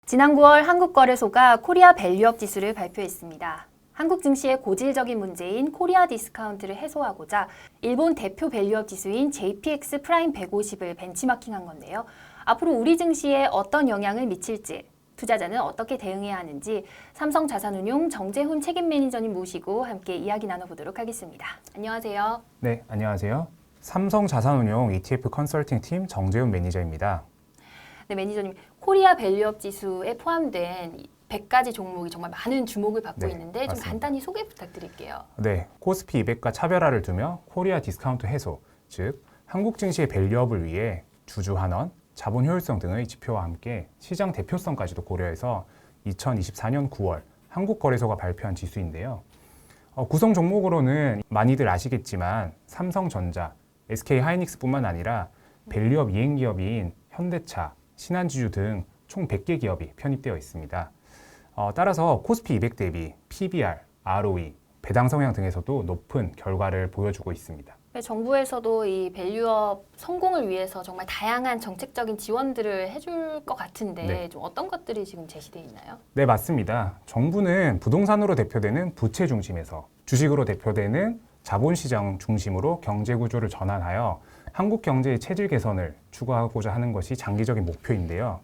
지난 9월 한국거래소가 코리아 밸류업 지수를 발표했습니다. 한국 증시의 고질적인 문제인 코리아 디스카운트를 해소하고자 일본 대표 밸류업 지수인 JPX 프라임 150을 벤치마킹한 건데요. 앞으로 우리 증시에 어떤 영향을 미칠지, 투자자는 어떻게 대응해야 하는지 삼성자산운용 정재훈 책임 매니저님 모시고 함께 이야기 나눠보도록 하겠습니다. 안녕하세요. 네, 안녕하세요. 삼성자산운용 ETF 컨설팅 팀 정재훈 매니저입니다. 네, 매니저님, 코리아 밸류업 지수에 포함된 100가지 종목이 정말 많은 주목을 받고 네, 있는데 좀 맞습니다. 간단히 소개 부탁드릴게요. 네, 코스피 200과 차별화를 두며 코리아 디스카운트 해소, 즉 한국 증시의 밸류업을 위해 주주 환원, 자본 효율성 등의 지표와 함께 시장 대표성까지도 고려해서 2024년 9월 한국거래소가 발표한 지수인데요. 구성 종목으로는 많이들 아시겠지만 삼성전자, SK하이닉스뿐만 아니라 밸류업 이행기업인 현대차, 신한지주 등 총 100개 기업이 편입되어 있습니다. 따라서 코스피 200 대비 PBR, ROE, 배당 성향 등에서도 높은 결과를 보여주고 있습니다. 정부에서도 이 밸류업 성공을 위해서 정말 다양한 정책적인 지원들을 해줄 것 같은데 네. 좀 어떤 것들이 지금 제시되어 있나요? 네, 맞습니다. 정부는 부동산으로 대표되는 부채 중심에서 주식으로 대표되는 자본시장 중심으로 경제 구조를 전환하여 한국 경제의 체질 개선을 추구하고자 하는 것이 장기적인 목표인데요.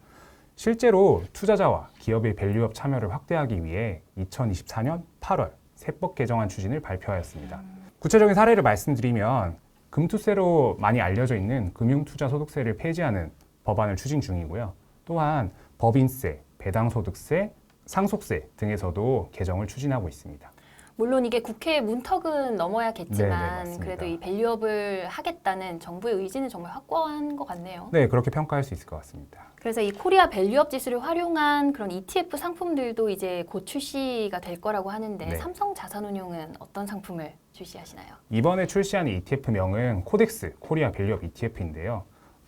실제로 투자자와 기업의 밸류업 참여를 확대하기 위해 2024년 8월 세법 개정안 추진을 발표하였습니다. 구체적인 사례를 말씀드리면 금투세로 많이 알려져 있는 금융투자소득세를 폐지하는 법안을 추진 중이고요. 또한 법인세, 배당소득세, 상속세 등에서도 개정을 추진하고 있습니다. 물론 이게 국회의 문턱은 넘어야겠지만 맞습니다. 그래도 이 밸류업을 하겠다는 정부의 의지는 정말 확고한 것 같네요. 네, 그렇게 평가할 수 있을 것 같습니다. 그래서 이 코리아 밸류업 지수를 활용한 그런 ETF 상품들도 이제 곧 출시가 될 거라고 하는데 네. 삼성자산운용은 어떤 상품을 출시하시나요? 이번에 출시하는 ETF명은 코덱스 코리아 밸류업 ETF인데요.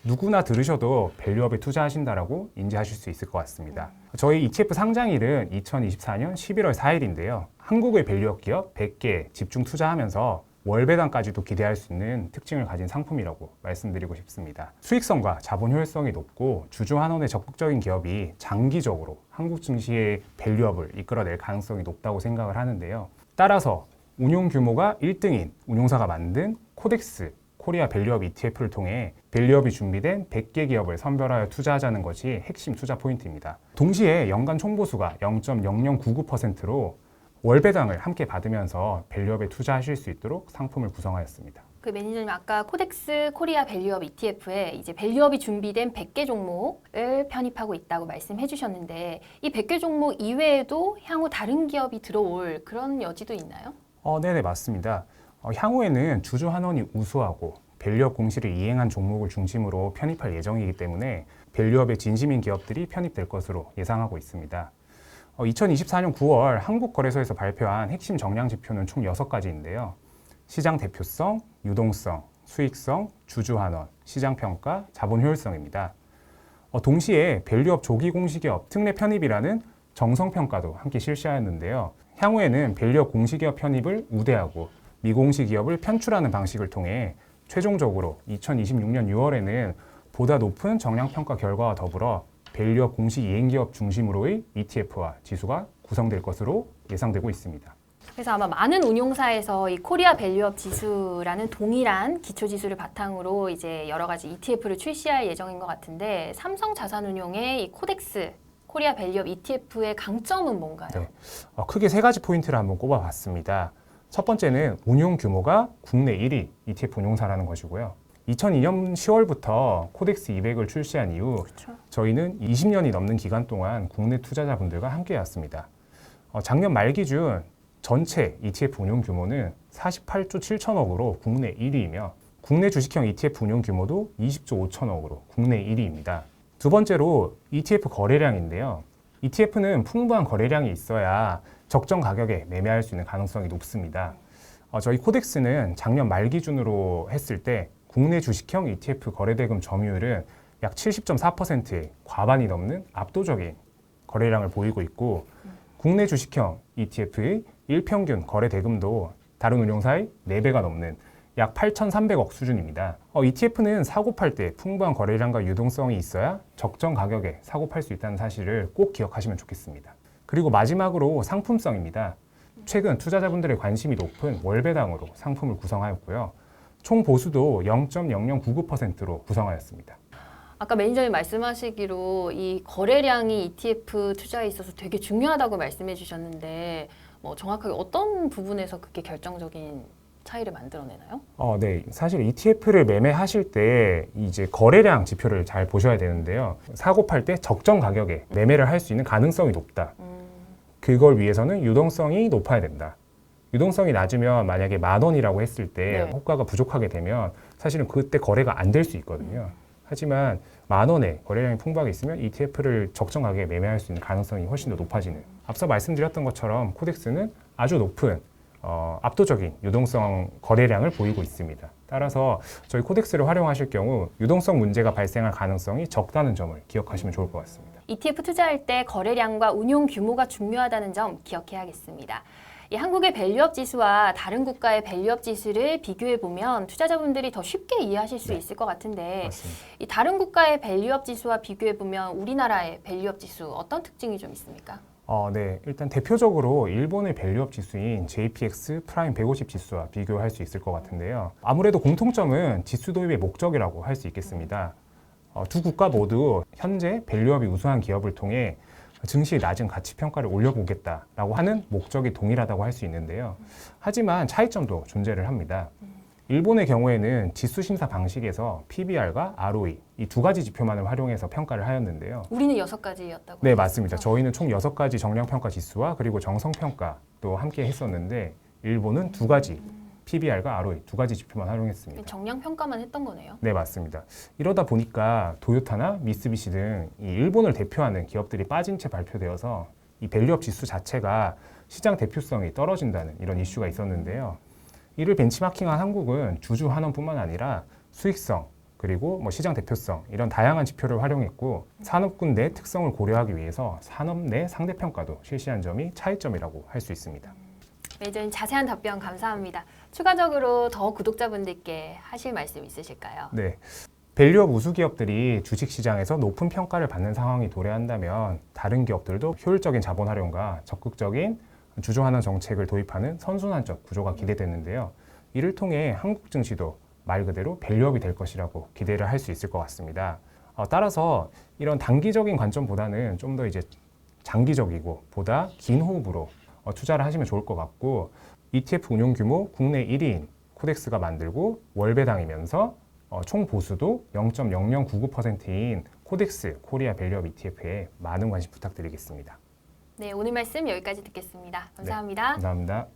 누구나 들으셔도 밸류업에 투자하신다라고 인지하실 수 있을 것 같습니다. 저희 ETF 상장일은 2024년 11월 4일인데요. 한국의 밸류업 기업 100개 집중 투자하면서 월배당까지도 기대할 수 있는 특징을 가진 상품이라고 말씀드리고 싶습니다. 수익성과 자본 효율성이 높고 주주 환원에 적극적인 기업이 장기적으로 한국 증시의 밸류업을 이끌어낼 가능성이 높다고 생각을 하는데요. 따라서 운용 규모가 1등인 운용사가 만든 코덱스 코리아 밸류업 ETF를 통해 밸류업이 준비된 100개 기업을 선별하여 투자하자는 것이 핵심 투자 포인트입니다. 동시에 연간 총보수가 0.0099%로 월배당을 함께 받으면서 밸류업에 투자하실 수 있도록 상품을 구성하였습니다. 그 매니저님 아까 코덱스 코리아 밸류업 ETF에 이제 밸류업이 준비된 100개 종목을 편입하고 있다고 말씀해 주셨는데 이 100개 종목 이외에도 향후 다른 기업이 들어올 그런 여지도 있나요? 네네, 맞습니다. 향후에는 주주 환원이 우수하고 밸류업 공시를 이행한 종목을 중심으로 편입할 예정이기 때문에 밸류업에 진심인 기업들이 편입될 것으로 예상하고 있습니다. 2024년 9월 한국거래소에서 발표한 핵심 정량 지표는 총 6가지인데요. 시장 대표성, 유동성, 수익성, 주주 환원, 시장 평가, 자본 효율성입니다. 동시에 밸류업 조기 공시기업 특례 편입이라는 정성 평가도 함께 실시하였는데요. 향후에는 밸류업 공시기업 편입을 우대하고 미공시 기업을 편출하는 방식을 통해 최종적으로 2026년 6월에는 보다 높은 정량평가 결과와 더불어 밸류업 공시 이행기업 중심으로의 ETF와 지수가 구성될 것으로 예상되고 있습니다. 그래서 아마 많은 운용사에서 이 코리아 밸류업 지수라는 동일한 기초 지수를 바탕으로 이제 여러 가지 ETF를 출시할 예정인 것 같은데 삼성자산운용의 이 코덱스 코리아 밸류업 ETF의 강점은 뭔가요? 네. 크게 3가지 포인트를 한번 꼽아봤습니다. 첫 번째는 운용 규모가 국내 1위 ETF 운용사라는 것이고요. 2002년 10월부터 코덱스 200을 출시한 이후 그렇죠. 저희는 20년이 넘는 기간 동안 국내 투자자분들과 함께했습니다. 작년 말 기준 전체 ETF 운용 규모는 48조 7천억으로 국내 1위이며 국내 주식형 ETF 운용 규모도 20조 5천억으로 국내 1위입니다. 두 번째로 ETF 거래량인데요. ETF는 풍부한 거래량이 있어야 적정 가격에 매매할 수 있는 가능성이 높습니다. 저희 코덱스는 작년 말 기준으로 했을 때 국내 주식형 ETF 거래대금 점유율은 약 70.4%의 과반이 넘는 압도적인 거래량을 보이고 있고 국내 주식형 ETF의 일평균 거래대금도 다른 운용사의 4배가 넘는 약 8,300억 수준입니다. ETF는 사고 팔 때 풍부한 거래량과 유동성이 있어야 적정 가격에 사고 팔 수 있다는 사실을 꼭 기억하시면 좋겠습니다. 그리고 마지막으로 상품성입니다. 최근 투자자분들의 관심이 높은 월배당으로 상품을 구성하였고요. 총 보수도 0.0099%로 구성하였습니다. 아까 매니저님 말씀하시기로 이 거래량이 ETF 투자에 있어서 되게 중요하다고 말씀해 주셨는데 뭐 정확하게 어떤 부분에서 그게 결정적인 차이를 만들어내나요? 네. 사실 ETF를 매매하실 때 이제 거래량 지표를 잘 보셔야 되는데요. 사고 팔 때 적정 가격에 매매를 할 수 있는 가능성이 높다. 그걸 위해서는 유동성이 높아야 된다. 유동성이 낮으면 만약에 10,000원이라고 했을 때 네. 호가가 부족하게 되면 사실은 그때 거래가 안 될 수 있거든요. 하지만 10,000원에 거래량이 풍부하게 있으면 ETF를 적정 가격에 매매할 수 있는 가능성이 훨씬 더 높아지는. 앞서 말씀드렸던 것처럼 코덱스는 아주 높은 압도적인 유동성 거래량을 보이고 있습니다. 따라서 저희 코덱스를 활용하실 경우 유동성 문제가 발생할 가능성이 적다는 점을 기억하시면 좋을 것 같습니다. ETF 투자할 때 거래량과 운용 규모가 중요하다는 점 기억해야겠습니다. 이 한국의 밸류업 지수와 다른 국가의 밸류업 지수를 비교해 보면 투자자분들이 더 쉽게 이해하실 수 네. 있을 것 같은데 맞습니다. 이 다른 국가의 밸류업 지수와 비교해 보면 우리나라의 밸류업 지수 어떤 특징이 좀 있습니까? 네. 일단 대표적으로 일본의 밸류업 지수인 JPX 프라임 150 지수와 비교할 수 있을 것 같은데요. 아무래도 공통점은 지수 도입의 목적이라고 할 수 있겠습니다. 두 국가 모두 현재 밸류업이 우수한 기업을 통해 증시의 낮은 가치 평가를 올려보겠다라고 하는 목적이 동일하다고 할 수 있는데요. 하지만 차이점도 존재를 합니다. 일본의 경우에는 지수 심사 방식에서 PBR과 ROE 이 두 가지 지표만을 활용해서 평가를 하였는데요. 우리는 6가지였다고. 네, 맞습니다. 저희는 총 6가지 정량평가 지수와 그리고 정성평가도 함께 했었는데 일본은 두 가지 PBR과 ROE 두 가지 지표만 활용했습니다. 정량 평가만 했던 거네요. 네, 맞습니다. 이러다 보니까 도요타나 미쓰비시 등 이 일본을 대표하는 기업들이 빠진 채 발표되어서 이 밸류업 지수 자체가 시장 대표성이 떨어진다는 이런 이슈가 있었는데요. 이를 벤치마킹한 한국은 주주 환원뿐만 아니라 수익성 그리고 뭐 시장 대표성 이런 다양한 지표를 활용했고 산업군 내 특성을 고려하기 위해서 산업 내 상대평가도 실시한 점이 차이점이라고 할 수 있습니다. 매니저님 자세한 답변 감사합니다. 추가적으로 더 구독자분들께 하실 말씀 있으실까요? 네. 밸류업 우수 기업들이 주식시장에서 높은 평가를 받는 상황이 도래한다면 다른 기업들도 효율적인 자본 활용과 적극적인 주주 환원 정책을 도입하는 선순환적 구조가 기대되는데요. 이를 통해 한국 증시도 말 그대로 밸류업이 될 것이라고 기대를 할 수 있을 것 같습니다. 따라서 이런 단기적인 관점보다는 좀 더 이제 장기적이고 보다 긴 호흡으로 투자를 하시면 좋을 것 같고 ETF 운용 규모 국내 1위인 코덱스가 만들고 월배당이면서 총 보수도 0.0099%인 코덱스 코리아 밸류업 ETF에 많은 관심 부탁드리겠습니다. 네, 오늘 말씀 여기까지 듣겠습니다. 감사합니다. 네, 감사합니다.